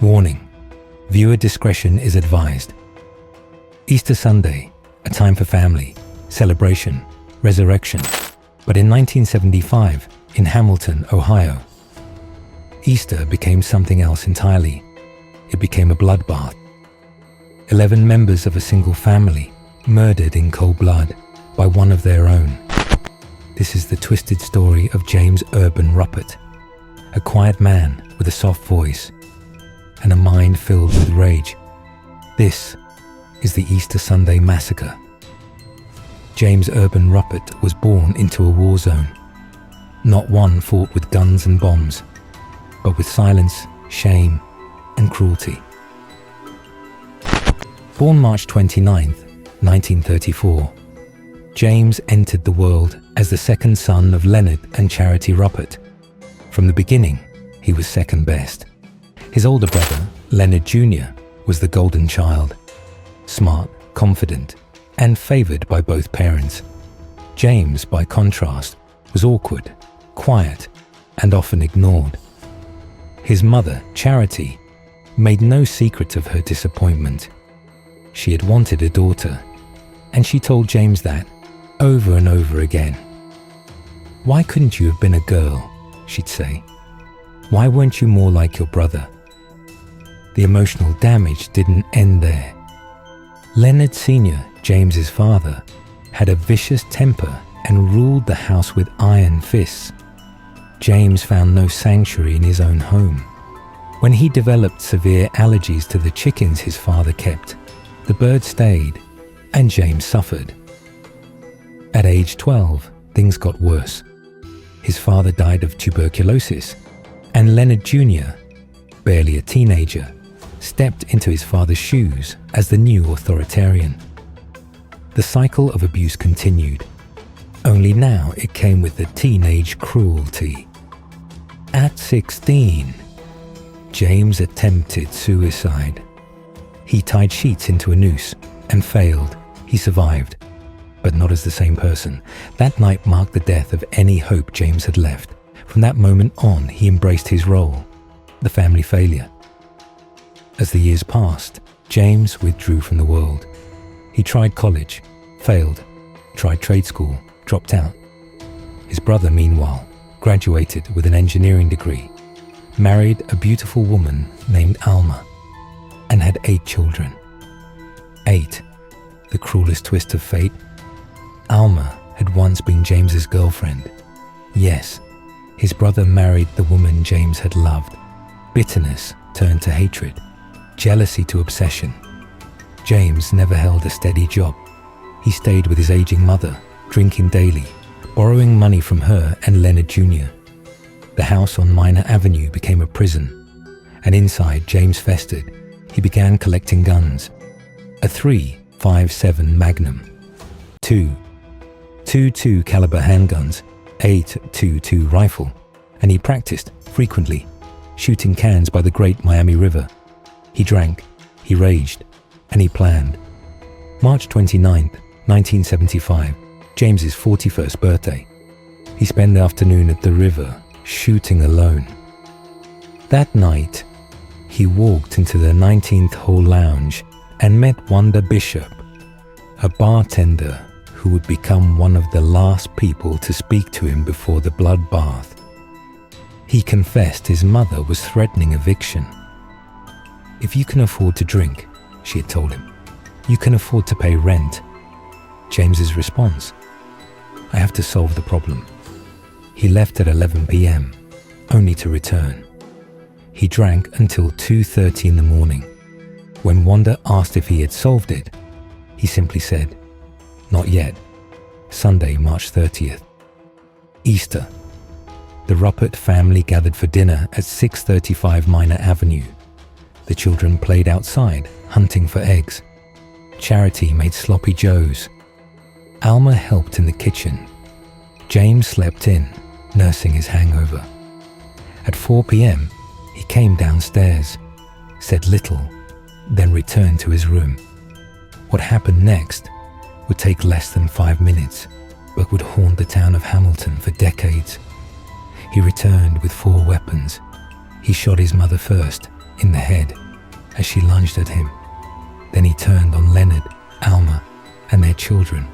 Warning: viewer discretion is advised. Easter Sunday, a time for family, celebration, resurrection. But in 1975, in Hamilton, Ohio, Easter became something else entirely. It became a bloodbath. 11 members of a single family murdered in cold blood by one of their own. This is the twisted story of James Urban Ruppert, a quiet man with a soft voice and a mind filled with rage. This is the Easter Sunday Massacre. James Urban Ruppert was born into a war zone. Not one fought with guns and bombs, but with silence, shame, and cruelty. Born March 29th, 1934, James entered the world as the second son of Leonard and Charity Ruppert. From the beginning, he was second best. His older brother, Leonard Jr., was the golden child, smart, confident, and favored by both parents. James, by contrast, was awkward, quiet, and often ignored. His mother, Charity, made no secret of her disappointment. She had wanted a daughter, and she told James that over and over again. "Why couldn't you have been a girl?" she'd say. "Why weren't you more like your brother?" The emotional damage didn't end there. Leonard Sr., James's father, had a vicious temper and ruled the house with iron fists. James found no sanctuary in his own home. When he developed severe allergies to the chickens his father kept, the birds stayed, and James suffered. At age 12, things got worse. His father died of tuberculosis, and Leonard Jr., barely a teenager, stepped into his father's shoes as the new authoritarian. The cycle of abuse continued, only now it came with the teenage cruelty. At 16, James attempted suicide. He tied sheets into a noose and failed. He survived, but not as the same person. That night marked the death of any hope James had left. From that moment on, he embraced his role, the family failure. As the years passed, James withdrew from the world. He tried college, failed, tried trade school, dropped out. His brother, meanwhile, graduated with an engineering degree, married a beautiful woman named Alma, and had 8 children. 8, the cruelest twist of fate. Alma had once been James's girlfriend. Yes, his brother married the woman James had loved. Bitterness turned to hatred, jealousy to obsession. James never held a steady job. He stayed with his aging mother, drinking daily, borrowing money from her and Leonard Jr. The house on Minor Avenue became a prison, and inside James festered. He began collecting guns. A .357 Magnum, 2 .22 caliber handguns, a .22 rifle, and he practiced frequently, shooting cans by the Great Miami River. He drank, he raged, and he planned. March 29th, 1975, James's 41st birthday. He spent the afternoon at the river, shooting alone. That night, he walked into the 19th Hole Lounge and met Wanda Bishop, a bartender who would become one of the last people to speak to him before the bloodbath. He confessed his mother was threatening eviction. "If you can afford to drink," she had told him, "you can afford to pay rent." James's response: "I have to solve the problem." He left at 11 p.m., only to return. He drank until 2:30 in the morning. When Wanda asked if he had solved it, he simply said, "Not yet." Sunday, March 30th. Easter. The Ruppert family gathered for dinner at 635 Minor Avenue. The children played outside, hunting for eggs. Charity made sloppy joes. Alma helped in the kitchen. James slept in, nursing his hangover. At 4 p.m., he came downstairs, said little, then returned to his room. What happened next would take less than 5 minutes, but would haunt the town of Hamilton for decades. He returned with 4 weapons. He shot his mother first, in the head as she lunged at him. Then he turned on Leonard, Alma, and their children,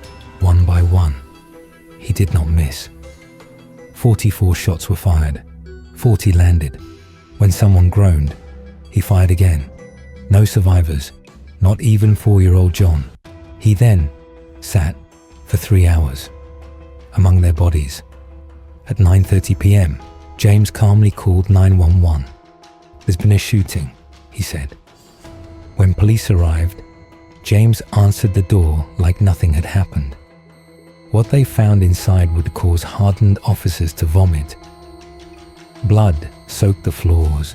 one by one. He did not miss. 44 shots were fired. 40 landed. When someone groaned, he fired again. No survivors, not even 4-year-old John. He then sat for 3 hours among their bodies. At 9:30 p.m., James calmly called 911. "There's been a shooting," he said. When police arrived, James answered the door like nothing had happened. What they found inside would cause hardened officers to vomit. Blood soaked the floors.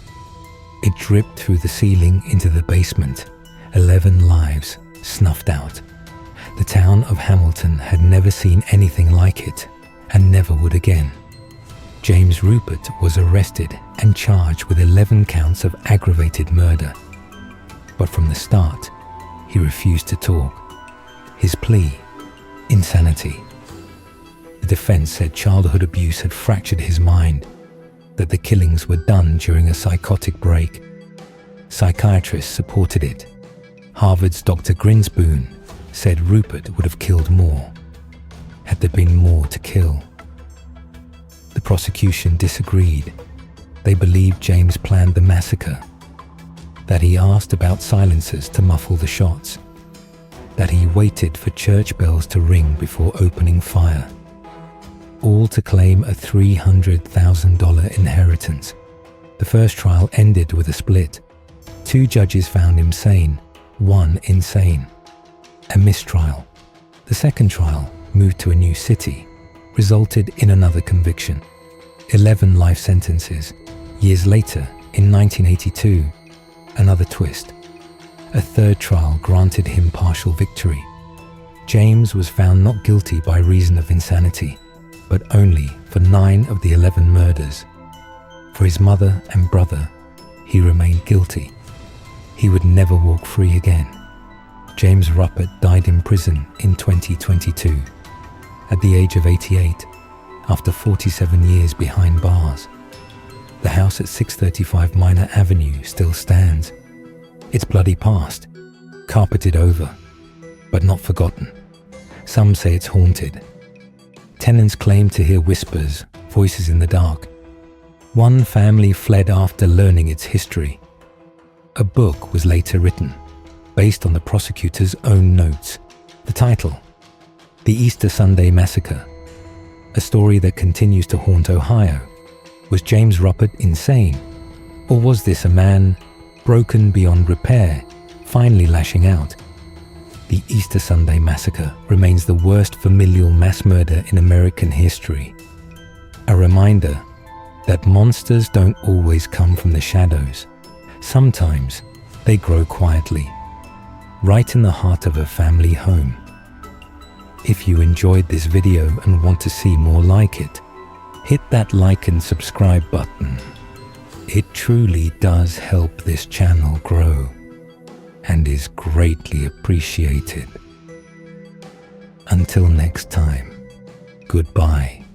It dripped through the ceiling into the basement. 11 lives snuffed out. The town of Hamilton had never seen anything like it, and never would again. James Ruppert was arrested and charged with 11 counts of aggravated murder. But from the start, he refused to talk. His plea: insanity. The defense said childhood abuse had fractured his mind, that the killings were done during a psychotic break. Psychiatrists supported it. Harvard's Dr. Grinspoon said Ruppert would have killed more, had there been more to kill. The prosecution disagreed. They believed James planned the massacre, that he asked about silencers to muffle the shots, that he waited for church bells to ring before opening fire, all to claim a $300,000 inheritance. The first trial ended with a split. 2 judges found him sane, 1 insane. A mistrial. The second trial, moved to a new city, resulted in another conviction. 11 life sentences. Years later, in 1982, another twist. A third trial granted him partial victory. James was found not guilty by reason of insanity, but only for 9 of the 11 murders. For his mother and brother, he remained guilty. He would never walk free again. James Ruppert died in prison in 2022, at the age of 88, after 47 years behind bars. The house at 635 Minor Avenue still stands. Its bloody past, carpeted over, but not forgotten. Some say it's haunted. Tenants claim to hear whispers, voices in the dark. One family fled after learning its history. A book was later written, based on the prosecutor's own notes. The title: The Easter Sunday Massacre. A story that continues to haunt Ohio. Was James Ruppert insane? Or was this a man broken beyond repair, finally lashing out? The Easter Sunday Massacre remains the worst familial mass murder in American history. A reminder that monsters don't always come from the shadows. Sometimes they grow quietly, right in the heart of a family home. If you enjoyed this video and want to see more like it, hit that like and subscribe button. It truly does help this channel grow and is greatly appreciated. Until next time, goodbye.